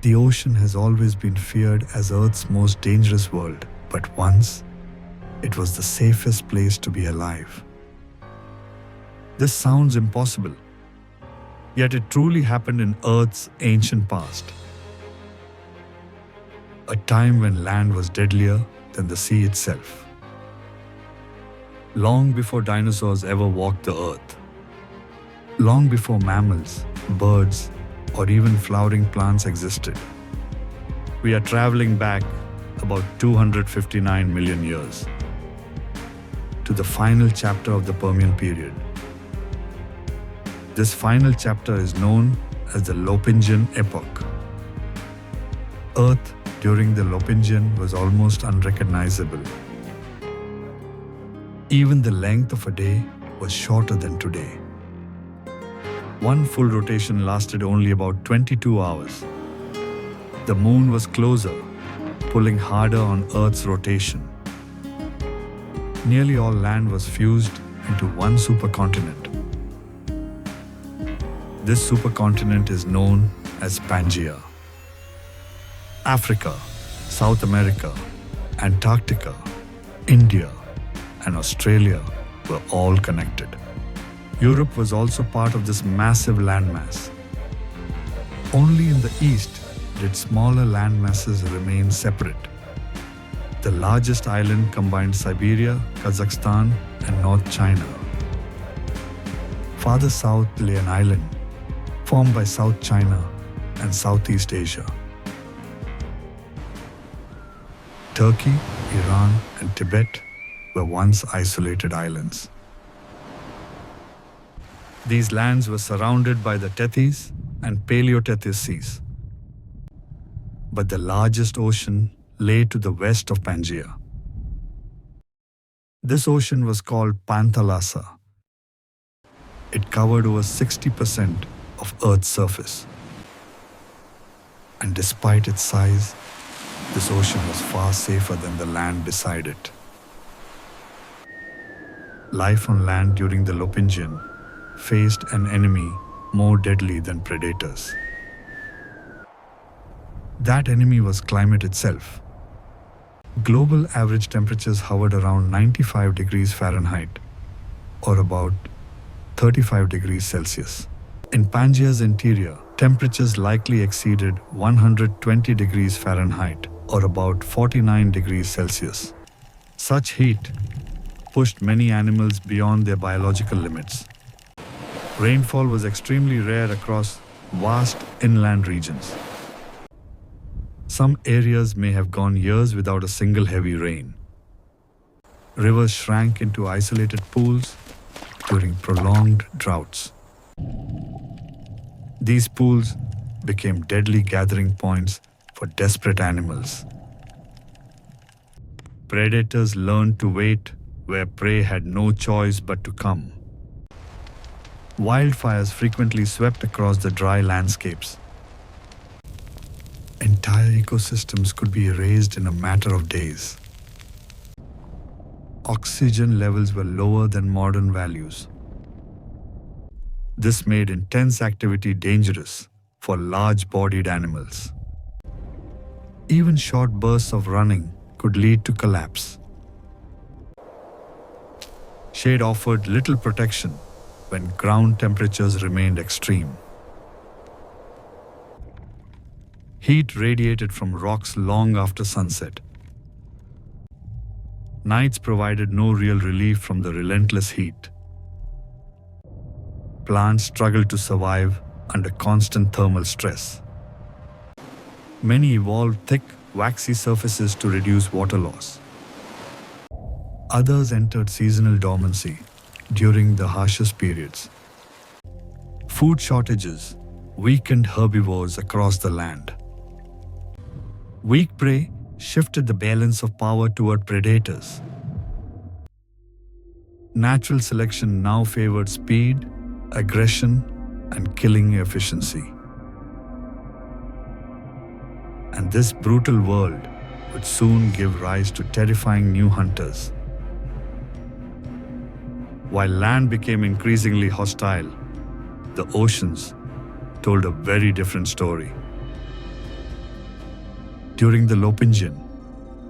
The ocean has always been feared as Earth's most dangerous world, but once, it was the safest place to be alive. This sounds impossible, yet it truly happened in Earth's ancient past. A time when land was deadlier than the sea itself. Long before dinosaurs ever walked the Earth. Long before mammals, birds, or even flowering plants existed. We are traveling back about 259 million years to the final chapter of the Permian Period. This final chapter is known as the Lopingian Epoch. Earth during the Lopingian was almost unrecognizable. Even the length of a day was shorter than today. One full rotation lasted only about 22 hours. The moon was closer, pulling harder on Earth's rotation. Nearly all land was fused into one supercontinent. This supercontinent is known as Pangaea. Africa, South America, Antarctica, India, and Australia were all connected. Europe was also part of this massive landmass. Only in the east did smaller landmasses remain separate. The largest island combined Siberia, Kazakhstan, and North China. Farther south lay an island formed by South China and Southeast Asia. Turkey, Iran, and Tibet were once isolated islands. These lands were surrounded by the Tethys and Paleotethys seas. But the largest ocean lay to the west of Pangaea. This ocean was called Panthalassa. It covered over 60% of Earth's surface. And despite its size, this ocean was far safer than the land beside it. Life on land during the Lopingian faced an enemy more deadly than predators. That enemy was climate itself. Global average temperatures hovered around 95 degrees Fahrenheit, or about 35 degrees Celsius. In Pangaea's interior, temperatures likely exceeded 120 degrees Fahrenheit, or about 49 degrees Celsius. Such heat pushed many animals beyond their biological limits. Rainfall was extremely rare across vast inland regions. Some areas may have gone years without a single heavy rain. Rivers shrank into isolated pools during prolonged droughts. These pools became deadly gathering points for desperate animals. Predators learned to wait where prey had no choice but to come. Wildfires frequently swept across the dry landscapes. Entire ecosystems could be erased in a matter of days. Oxygen levels were lower than modern values. This made intense activity dangerous for large-bodied animals. Even short bursts of running could lead to collapse. Shade offered little protection when ground temperatures remained extreme. Heat radiated from rocks long after sunset. Nights provided no real relief from the relentless heat. Plants struggled to survive under constant thermal stress. Many evolved thick, waxy surfaces to reduce water loss. Others entered seasonal dormancy during the harshest periods. Food shortages weakened herbivores across the land. Weak prey shifted the balance of power toward predators. Natural selection now favored speed, aggression, and killing efficiency. And this brutal world would soon give rise to terrifying new hunters. While land became increasingly hostile, the oceans told a very different story. During the Lopingian,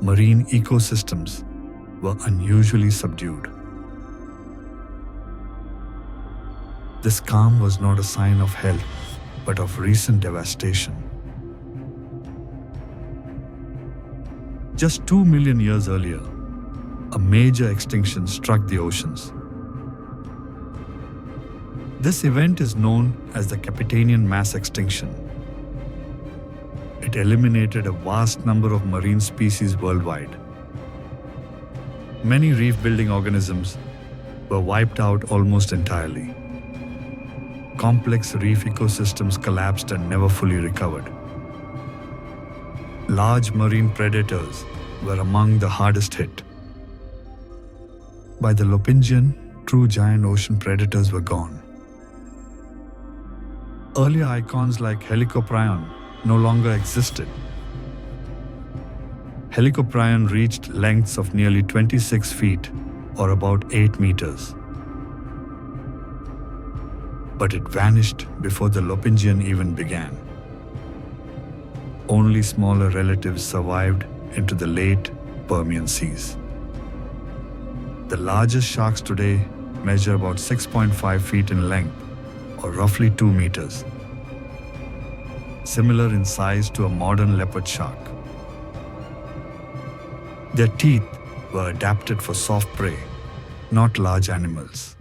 marine ecosystems were unusually subdued. This calm was not a sign of health, but of recent devastation. Just 2 million years earlier, a major extinction struck the oceans. This event is known as the Capitanian mass extinction. It eliminated a vast number of marine species worldwide. Many reef-building organisms were wiped out almost entirely. Complex reef ecosystems collapsed and never fully recovered. Large marine predators were among the hardest hit. By the Lopingian, true giant ocean predators were gone. Earlier icons like Helicoprion no longer existed. Helicoprion reached lengths of nearly 26 feet or about 8 meters. But it vanished before the Lopingian even began. Only smaller relatives survived into the late Permian seas. The largest sharks today measure about 6.5 feet in length, or roughly 2 meters, similar in size to a modern leopard shark. Their teeth were adapted for soft prey, not large animals.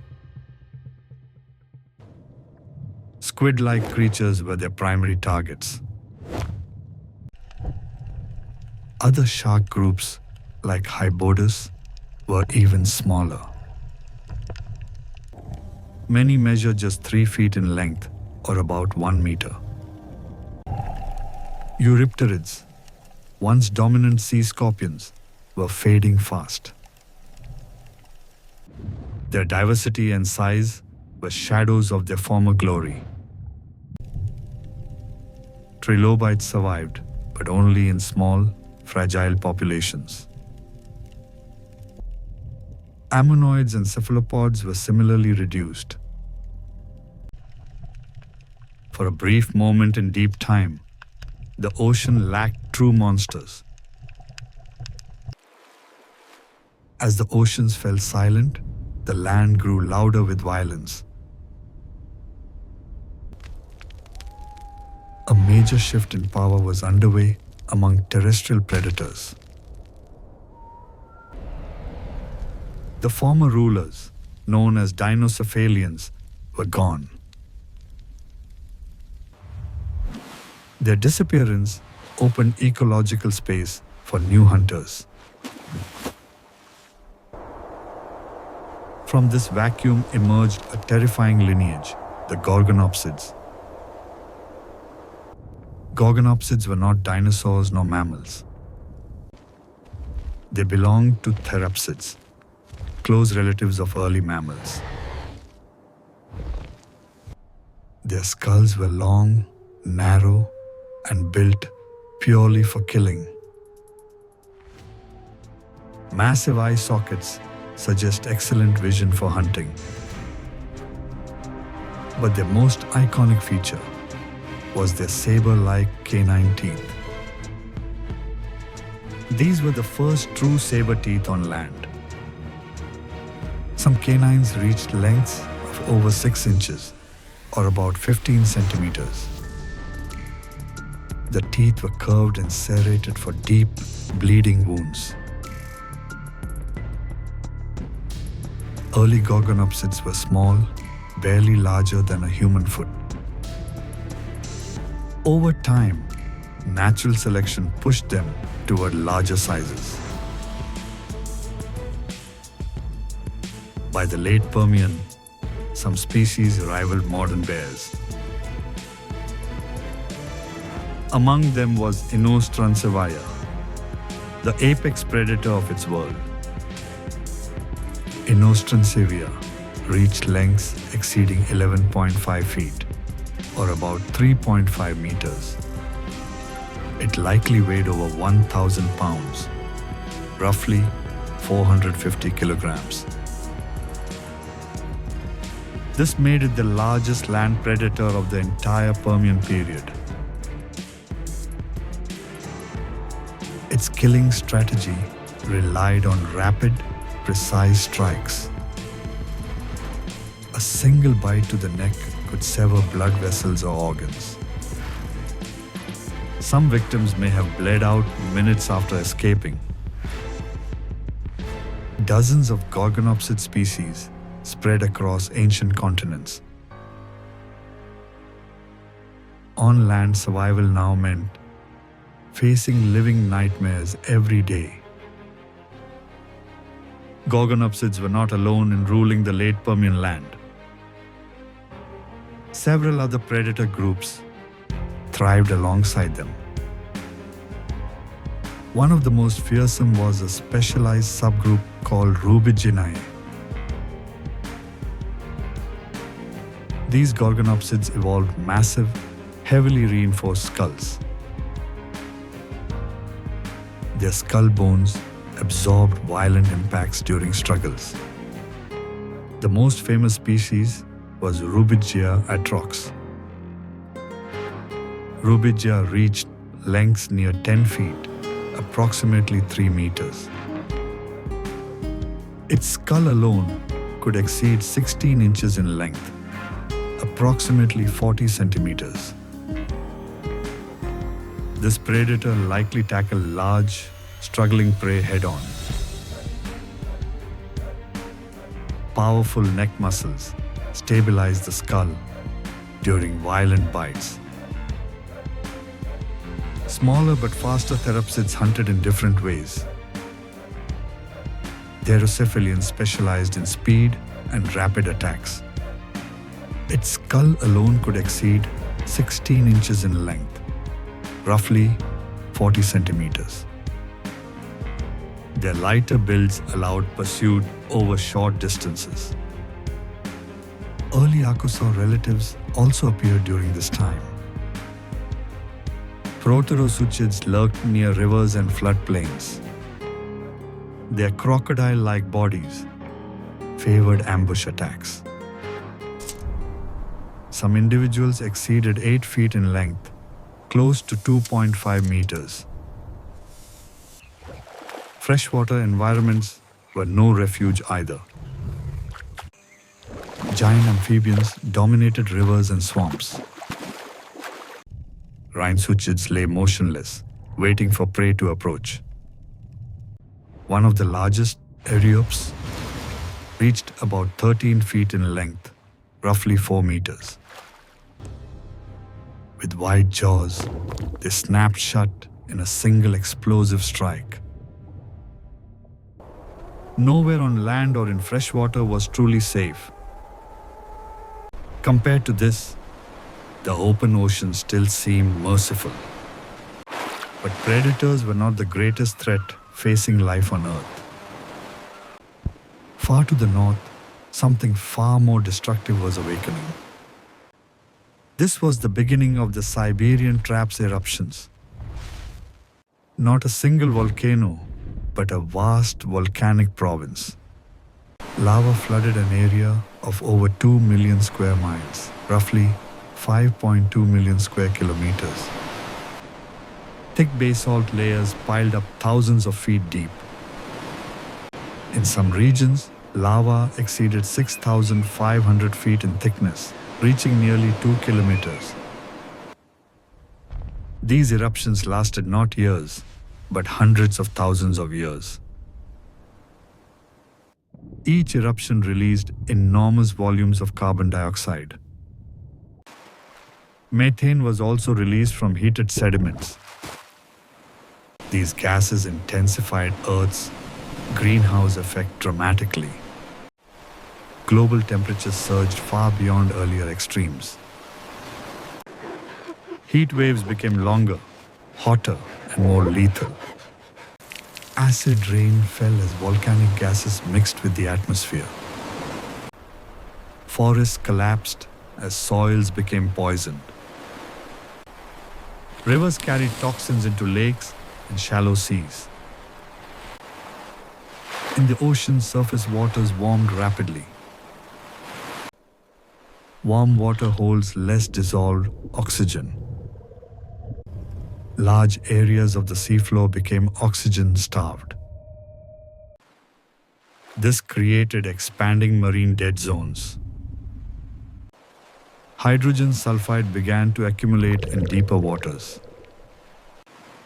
Squid-like creatures were their primary targets. Other shark groups, like Hybodus, were even smaller. Many measure just 3 feet in length, or about 1 meter. Eurypterids, once dominant sea scorpions, were fading fast. Their diversity and size were shadows of their former glory. Trilobites survived, but only in small, fragile populations. Ammonoids and cephalopods were similarly reduced. For a brief moment in deep time, the ocean lacked true monsters. As the oceans fell silent, the land grew louder with violence. A major shift in power was underway among terrestrial predators. The former rulers, known as dinocephalians, were gone. Their disappearance opened ecological space for new hunters. From this vacuum emerged a terrifying lineage, the gorgonopsids. Gorgonopsids were not dinosaurs nor mammals. They belonged to therapsids, close relatives of early mammals. Their skulls were long, narrow, and built purely for killing. Massive eye sockets suggest excellent vision for hunting. But their most iconic feature was their saber-like canine teeth. These were the first true saber teeth on land. Some canines reached lengths of over 6 inches, or about 15 centimeters. The teeth were curved and serrated for deep, bleeding wounds. Early gorgonopsids were small, barely larger than a human foot. Over time, natural selection pushed them toward larger sizes. By the late Permian, some species rivaled modern bears. Among them was Inostrancevia, the apex predator of its world. Inostrancevia reached lengths exceeding 11.5 feet, or about 3.5 meters. It likely weighed over 1,000 pounds, roughly 450 kilograms. This made it the largest land predator of the entire Permian period. Its killing strategy relied on rapid, precise strikes. A single bite to the neck could sever blood vessels or organs. Some victims may have bled out minutes after escaping. Dozens of gorgonopsid species spread across ancient continents. On land, survival now meant facing living nightmares every day. Gorgonopsids were not alone in ruling the late Permian land. Several other predator groups thrived alongside them. One of the most fearsome was a specialized subgroup called Lopingian. These gorgonopsids evolved massive, heavily reinforced skulls. Their skull bones absorbed violent impacts during struggles. The most famous species was Lopingian Epoch. Lopingian reached lengths near 10 feet, approximately 3 meters. Its skull alone could exceed 16 inches in length, approximately 40 centimeters. This predator likely tackled large, struggling prey head-on. Powerful neck muscles stabilized the skull during violent bites. Smaller but faster therapsids hunted in different ways. Therocephalians specialized in speed and rapid attacks. Its skull alone could exceed 16 inches in length, roughly 40 centimeters. Their lighter builds allowed pursuit over short distances. Early archosaur relatives also appeared during this time. Proterosuchids lurked near rivers and floodplains. Their crocodile-like bodies favored ambush attacks. Some individuals exceeded 8 feet in length, close to 2.5 meters. Freshwater environments were no refuge either. Giant amphibians dominated rivers and swamps. Rhinesuchids lay motionless, waiting for prey to approach. One of the largest, Eruptions, reached about 13 feet in length, roughly 4 meters. With wide jaws, they snapped shut in a single explosive strike. Nowhere on land or in freshwater was truly safe. Compared to this, the open ocean still seemed merciful. But predators were not the greatest threat facing life on Earth. Far to the north, something far more destructive was awakening. This was the beginning of the Siberian Traps eruptions. Not a single volcano, but a vast volcanic province. Lava flooded an area of over 2 million square miles, roughly 5.2 million square kilometers. Thick basalt layers piled up thousands of feet deep. In some regions, lava exceeded 6,500 feet in thickness, reaching nearly 2 kilometers. These eruptions lasted not years, but hundreds of thousands of years. Each eruption released enormous volumes of carbon dioxide. Methane was also released from heated sediments. These gases intensified Earth's greenhouse effect dramatically. Global temperatures surged far beyond earlier extremes. Heat waves became longer, hotter, and more lethal. Acid rain fell as volcanic gases mixed with the atmosphere. Forests collapsed as soils became poisoned. Rivers carried toxins into lakes and shallow seas. In the ocean, surface waters warmed rapidly. Warm water holds less dissolved oxygen. Large areas of the seafloor became oxygen-starved. This created expanding marine dead zones. Hydrogen sulfide began to accumulate in deeper waters.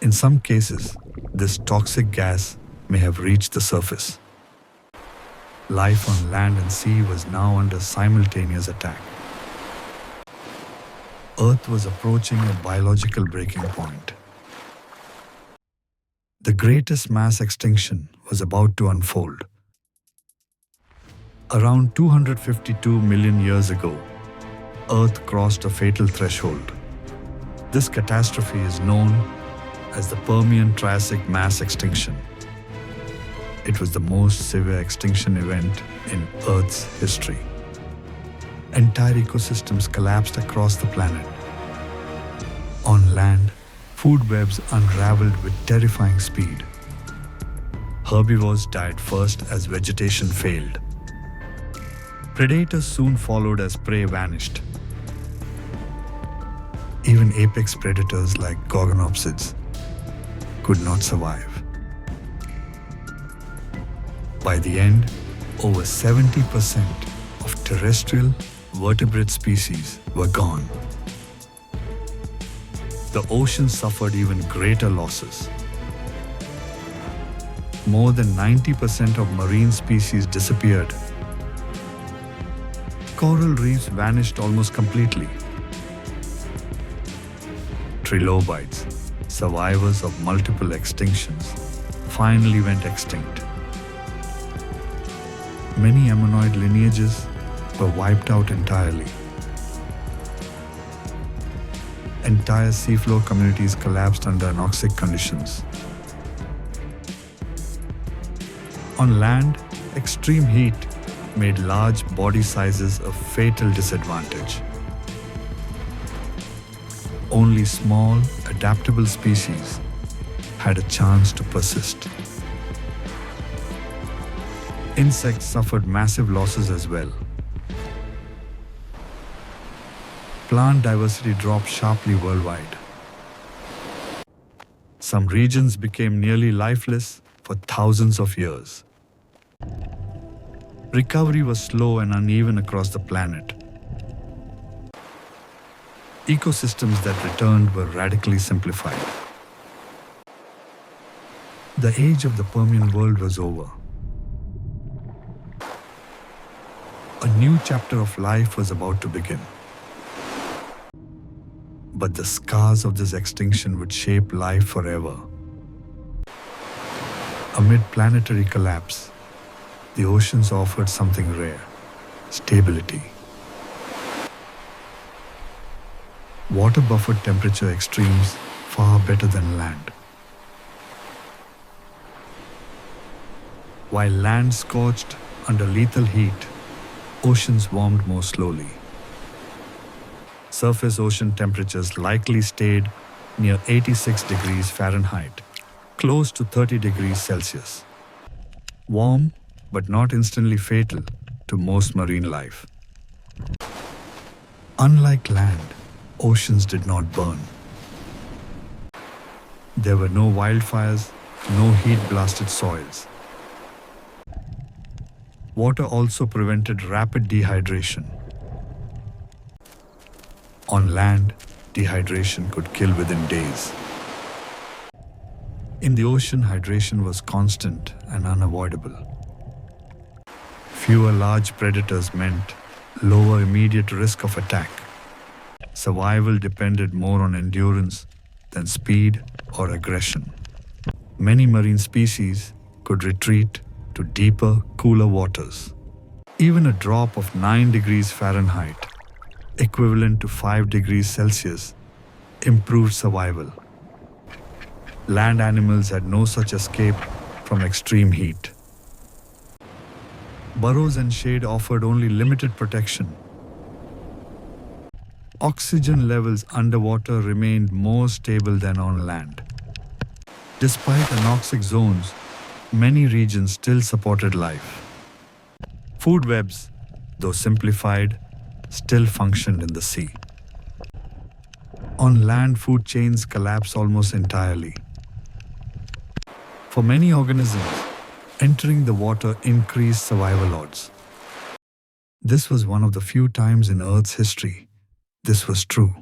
In some cases, this toxic gas may have reached the surface. Life on land and sea was now under simultaneous attack. Earth was approaching a biological breaking point. The greatest mass extinction was about to unfold. Around 252 million years ago, Earth crossed a fatal threshold. This catastrophe is known as the Permian Triassic mass extinction. It was the most severe extinction event in Earth's history. Entire ecosystems collapsed across the planet. On land, food webs unraveled with terrifying speed. Herbivores died first as vegetation failed. Predators soon followed as prey vanished. Even apex predators like gorgonopsids could not survive. By the end, over 70% of terrestrial vertebrate species were gone. The ocean suffered even greater losses. More than 90% of marine species disappeared. Coral reefs vanished almost completely. Trilobites, survivors of multiple extinctions, finally went extinct. Many ammonoid lineages were wiped out entirely. Entire seafloor communities collapsed under anoxic conditions. On land, extreme heat made large body sizes a fatal disadvantage. Only small, adaptable species had a chance to persist. Insects suffered massive losses as well. Plant diversity dropped sharply worldwide. Some regions became nearly lifeless for thousands of years. Recovery was slow and uneven across the planet. Ecosystems that returned were radically simplified. The age of the Permian world was over. A new chapter of life was about to begin. But the scars of this extinction would shape life forever. Amid planetary collapse, the oceans offered something rare: stability. Water buffered temperature extremes far better than land. While land scorched under lethal heat, oceans warmed more slowly. Surface ocean temperatures likely stayed near 86 degrees Fahrenheit, close to 30 degrees Celsius. Warm, but not instantly fatal to most marine life. Unlike land, oceans did not burn. There were no wildfires, no heat-blasted soils. Water also prevented rapid dehydration. On land, dehydration could kill within days. In the ocean, hydration was constant and unavoidable. Fewer large predators meant lower immediate risk of attack. Survival depended more on endurance than speed or aggression. Many marine species could retreat to deeper, cooler waters. Even a drop of 9 degrees Fahrenheit, equivalent to 5 degrees Celsius, improved survival. Land animals had no such escape from extreme heat. Burrows and shade offered only limited protection. Oxygen levels underwater remained more stable than on land. Despite anoxic zones, many regions still supported life. Food webs, though simplified, still functioned in the sea. On land, food chains collapse almost entirely. For many organisms, entering the water increased survival odds. This was one of the few times in Earth's history this was true.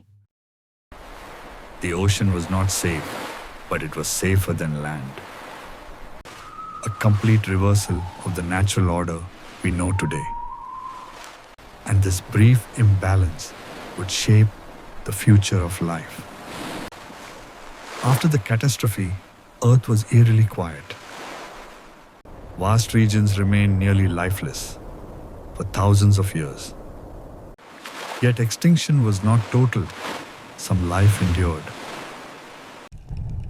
The ocean was not safe, but it was safer than land. A complete reversal of the natural order we know today. And this brief imbalance would shape the future of life. After the catastrophe, Earth was eerily quiet. Vast regions remained nearly lifeless for thousands of years. Yet extinction was not total. Some life endured.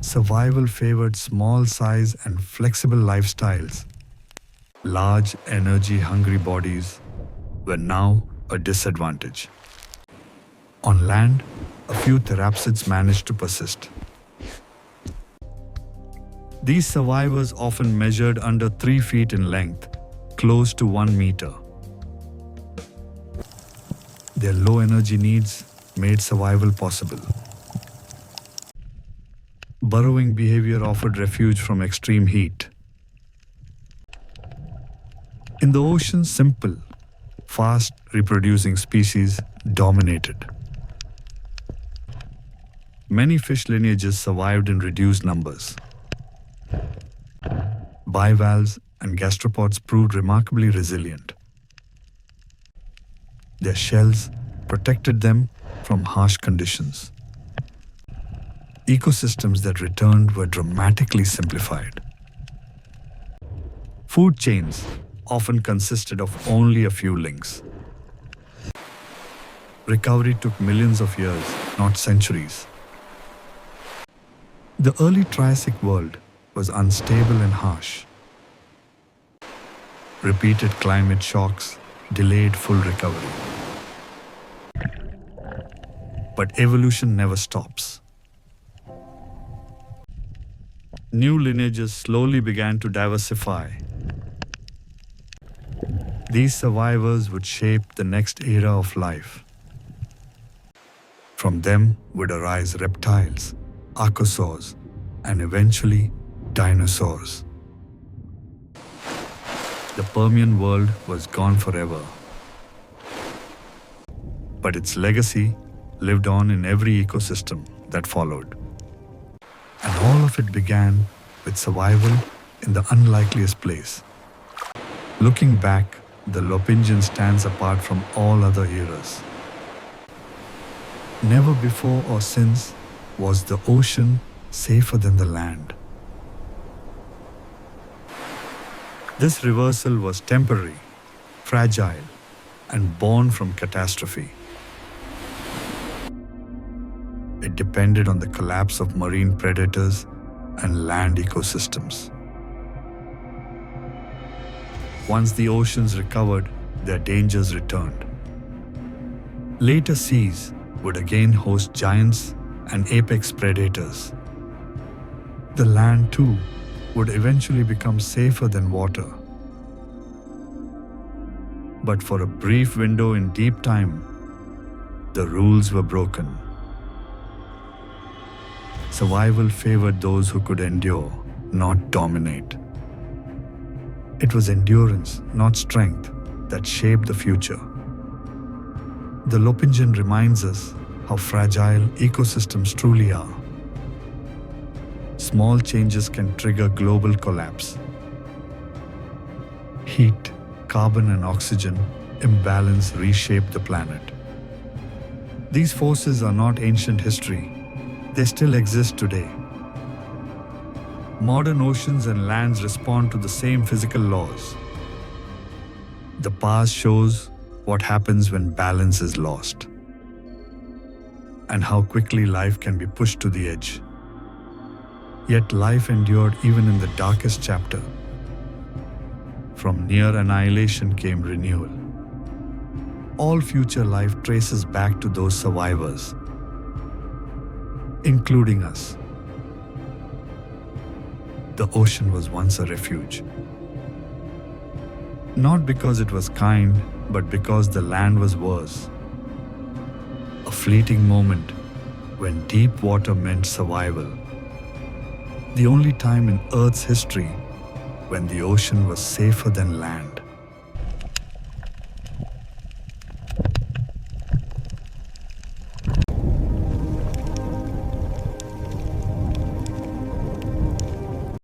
Survival favored small size and flexible lifestyles. Large, energy-hungry bodies were now a disadvantage. On land, a few therapsids managed to persist. These survivors often measured under 3 feet in length, close to 1 meter. Their low energy needs made survival possible. Burrowing behavior offered refuge from extreme heat. In the ocean, simple, fast reproducing species dominated. Many fish lineages survived in reduced numbers. Bivalves and gastropods proved remarkably resilient. Their shells protected them from harsh conditions. Ecosystems that returned were dramatically simplified. Food chains often consisted of only a few links. Recovery took millions of years, not centuries. The early Triassic world was unstable and harsh. Repeated climate shocks delayed full recovery. But evolution never stops. New lineages slowly began to diversify. These survivors would shape the next era of life. From them would arise reptiles, archosaurs, and eventually dinosaurs. The Permian world was gone forever. But its legacy lived on in every ecosystem that followed. And all of it began with survival in the unlikeliest place. Looking back, the Lopingian stands apart from all other eras. Never before or since was the ocean safer than the land. This reversal was temporary, fragile, and born from catastrophe. It depended on the collapse of marine predators and land ecosystems. Once the oceans recovered, their dangers returned. Later seas would again host giants and apex predators. The land, too, would eventually become safer than water. But for a brief window in deep time, the rules were broken. Survival favored those who could endure, not dominate. It was endurance, not strength, that shaped the future. The Lopingian reminds us how fragile ecosystems truly are. Small changes can trigger global collapse. Heat, carbon and oxygen imbalance reshape the planet. These forces are not ancient history. They still exist today. Modern oceans and lands respond to the same physical laws. The past shows what happens when balance is lost, and how quickly life can be pushed to the edge. Yet life endured even in the darkest chapter. From near annihilation came renewal. All future life traces back to those survivors, including us. The ocean was once a refuge. Not because it was kind, but because the land was worse. A fleeting moment when deep water meant survival. The only time in Earth's history when the ocean was safer than land.